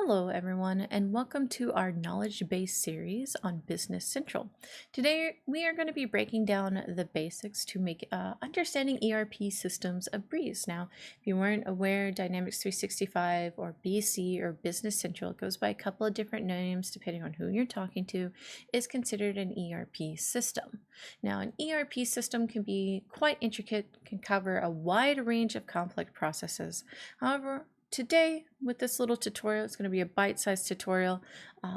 Hello, everyone, and welcome to our knowledge base series on Business Central. Today, we are going to be breaking down the basics to make understanding ERP systems a breeze. Now, if you weren't aware, Dynamics 365 or BC or Business Central, it goes by a couple of different names depending on who you're talking to, is considered an ERP system. Now, an ERP system can be quite intricate, can cover a wide range of complex processes. However, today, with this little tutorial, it's going to be a bite-sized tutorial.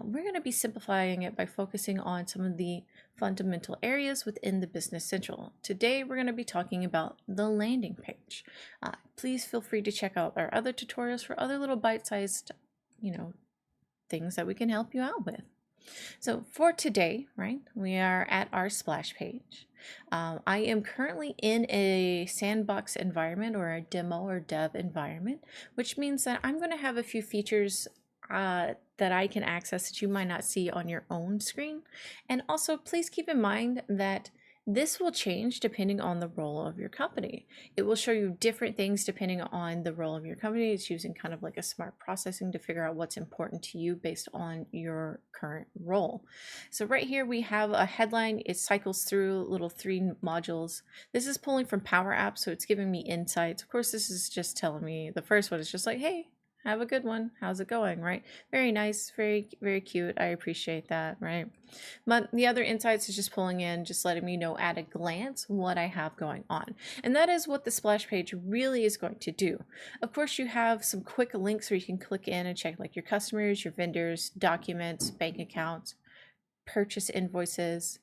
We're going to be simplifying it by focusing on some of the fundamental areas within the Business Central. Today, we're going to be talking about the landing page. Please feel free to check out our other tutorials for other little bite-sized, things that we can help you out with. So for today, right, we are at our splash page. I am currently in a sandbox environment or a demo or dev environment, which means that I'm going to have a few features that I can access that you might not see on your own screen. And also, please keep in mind that this will change depending on the role of your company. It will show you different things depending on the role of your company. It's using kind of like a smart processing to figure out what's important to you based on your current role. So right here we have a headline. It cycles through little 3 modules. This is pulling from Power Apps, so it's giving me insights. Of course, this is just telling me, the first one is just like, hey, have a good one. How's it going, right? Very nice, very, very cute. I appreciate that, right? But the other insights is just pulling in, just letting me know at a glance what I have going on. And that is what the splash page really is going to do. Of course, you have some quick links where you can click in and check like your customers, your vendors, documents, bank accounts, purchase invoices.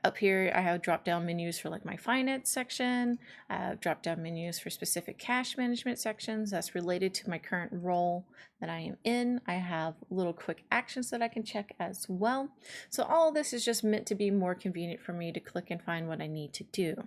Up here, I have drop-down menus for like my finance section. I have drop-down menus for specific cash management sections that's related to my current role that I am in. I have little quick actions that I can check as well. So all of this is just meant to be more convenient for me to click and find what I need to do.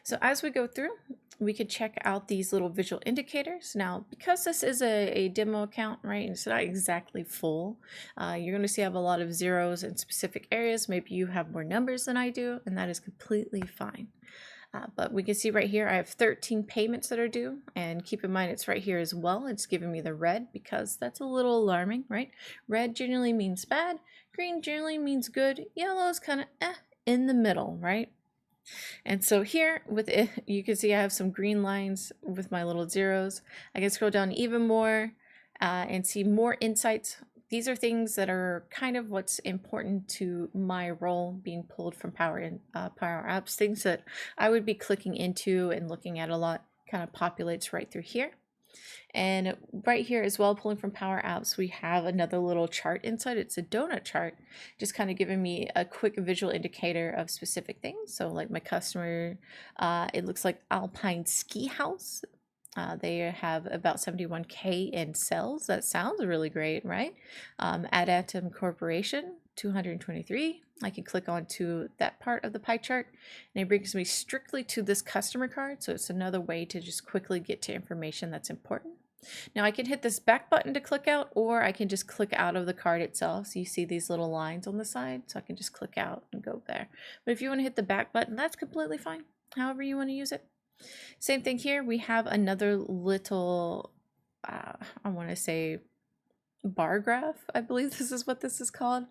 So as we go through, we could check out these little visual indicators. Now, because this is a demo account, right, and it's not exactly full, you're going to see I have a lot of zeros in specific areas. Maybe you have more numbers than I do, and that is completely fine. But we can see right here, I have 13 payments that are due, and keep in mind it's right here as well. It's giving me the red because that's a little alarming, right? Red generally means bad, green generally means good, yellow is kind of in the middle, right? And so here with it, you can see I have some green lines with my little zeros. I can scroll down even more and see more insights. These are things that are kind of what's important to my role being pulled from Power Apps, things that I would be clicking into and looking at a lot kind of populates right through here. And right here as well, pulling from Power Apps, we have another little chart inside. It's a donut chart, just kind of giving me a quick visual indicator of specific things. So like my customer, it looks like Alpine Ski House. They have about 71K in sales. That sounds really great, right? Adatum Corporation, 223. I can click on to that part of the pie chart and it brings me strictly to this customer card. So it's another way to just quickly get to information that's important. Now I can hit this back button to click out, or I can just click out of the card itself. So you see these little lines on the side, so I can just click out and go there. But if you want to hit the back button, that's completely fine, however you want to use it. Same thing here, we have another little, I want to say bar graph, I believe this is what this is called,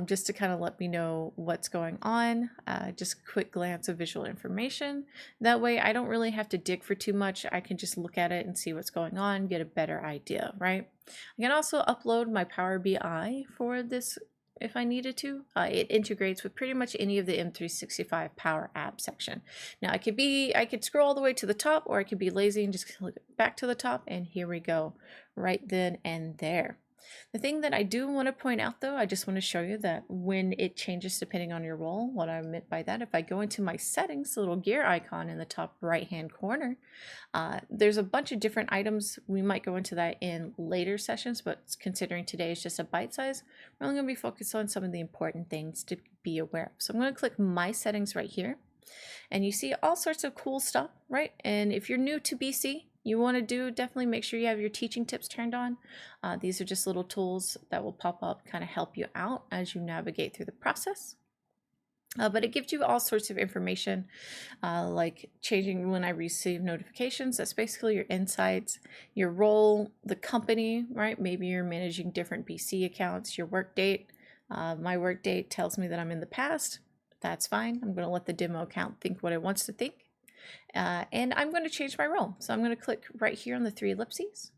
just to kind of let me know what's going on. Just a quick glance of visual information. That way I don't really have to dig for too much. I can just look at it and see what's going on, get a better idea, right? I can also upload my Power BI for this if I needed to. It integrates with pretty much any of the M365 Power App section. Now I could scroll all the way to the top, or I could be lazy and just click back to the top, and here we go, right then and there. The thing that I do want to point out though, I just want to show you that when it changes depending on your role, what I meant by that, if I go into my settings, the little gear icon in the top right hand corner, there's a bunch of different items. We might go into that in later sessions, but considering today is just a bite size, we're only going to be focused on some of the important things to be aware of. So I'm going to click my settings right here, and you see all sorts of cool stuff, right? And if you're new to BC, you want to definitely make sure you have your teaching tips turned on. These are just little tools that will pop up, kind of help you out as you navigate through the process. But it gives you all sorts of information, like changing when I receive notifications. That's basically your insights, your role, the company, right? Maybe you're managing different BC accounts, your work date. My work date tells me that I'm in the past. That's fine. I'm going to let the demo account think what it wants to think. And I'm going to change my role. So I'm going to click right here on the three ellipses.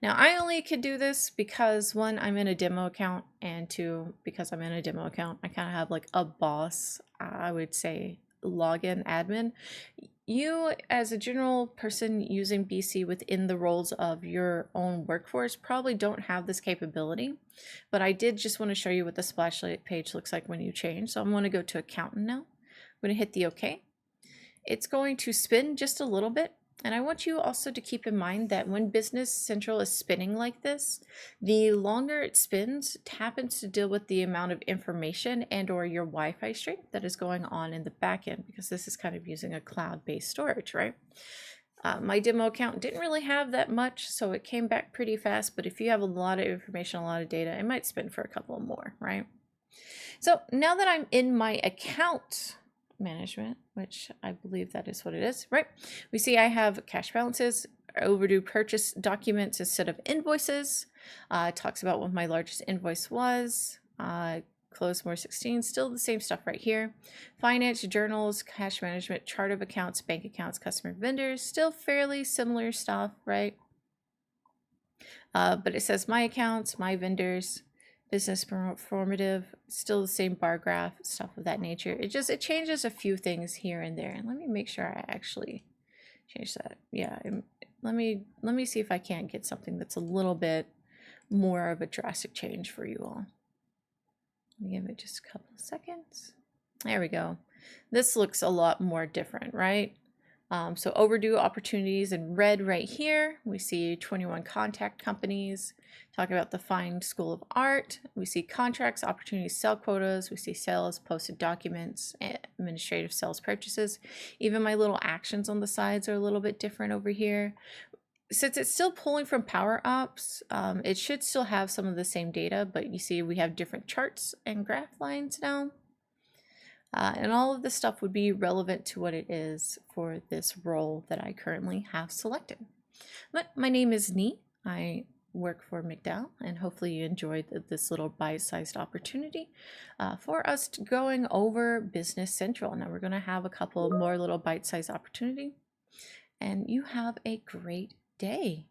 Now, I only could do this because one, I'm in a demo account, and two, because I'm in a demo account, I kind of have like a boss, I would say, login admin. You, as a general person using BC within the roles of your own workforce, probably don't have this capability, but I did just want to show you what the splash page looks like when you change. So I'm going to go to accountant now. I'm going to hit the OK. It's going to spin just a little bit. And I want you also to keep in mind that when Business Central is spinning like this, the longer it spins, it happens to deal with the amount of information and or your Wi-Fi strength that is going on in the backend, because this is kind of using a cloud-based storage, right? My demo account didn't really have that much, so it came back pretty fast. But if you have a lot of information, a lot of data, it might spin for a couple more, right? So now that I'm in my account management, which I believe that is what it is, right? We see I have cash balances, overdue purchase documents instead of invoices. It talks about what my largest invoice was. Close more 16, still the same stuff right here. Finance, journals, cash management, chart of accounts, bank accounts, customer vendors, still fairly similar stuff, right? But it says my accounts, my vendors, business performative, still the same bar graph, stuff of that nature. It changes a few things here and there. And let me make sure I actually change that. Yeah, let me see if I can't get something that's a little bit more of a drastic change for you all. Let me give it just a couple of seconds. There we go. This looks a lot more different, right? So overdue opportunities in red right here. We see 21 contact companies. Talk about the Fine School of Art. We see contracts, opportunities, sell quotas. We see sales, posted documents, administrative sales purchases. Even my little actions on the sides are a little bit different over here. Since it's still pulling from Power Apps, it should still have some of the same data, but you see we have different charts and graph lines now. And all of this stuff would be relevant to what it is for this role that I currently have selected. But my name is Nee. I work for McDowell, and hopefully you enjoyed this little bite-sized opportunity for us going over Business Central. Now we're going to have a couple more little bite-sized opportunity, and you have a great day.